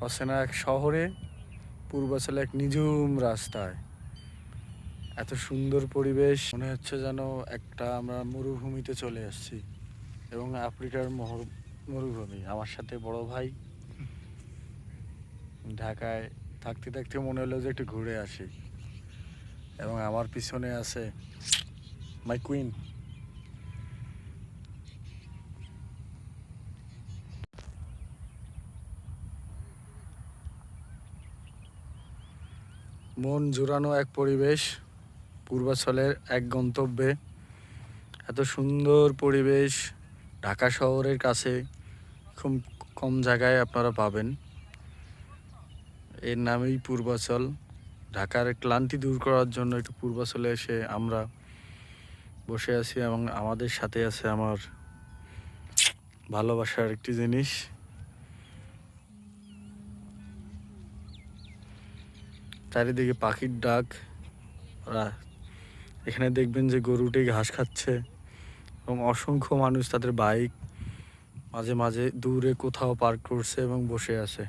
অচেনা এক শহরে, পূর্বাচলে এক নিঝুম রাস্তায় এত সুন্দর পরিবেশ, মনে হচ্ছে যেন আমরা মরুভূমিতে চলে আসছি। এবং আফ্রিকার মরুভূমি। আমার সাথে বড় ভাই ঢাকায় থাকতে থাকতে মনে হলো যে একটু ঘুরে আসি। এবং আমার পিছনে আছে মাই কুইন। মন জুড়ানো এক পরিবেশ, পূর্বাচলের এক গন্তব্যে। এত সুন্দর পরিবেশ ঢাকা শহরের কাছে খুব কম জায়গায় আপনারা পাবেন। এর নামেই পূর্বাচল। ঢাকার ক্লান্তি দূর করার জন্য একটু পূর্বাচলে এসে আমরা বসে আছি এবং আমাদের সাথে আছে আমার ভালোবাসার একটি জিনিস। চারিদিকে পাখির ডাক। এখানে দেখবেন যে গরুটি ঘাস খাচ্ছে এবং অসংখ্য মানুষ তাদের বাইক মাঝে মাঝে দূরে কোথাও পার্ক করছে এবং বসে আছে।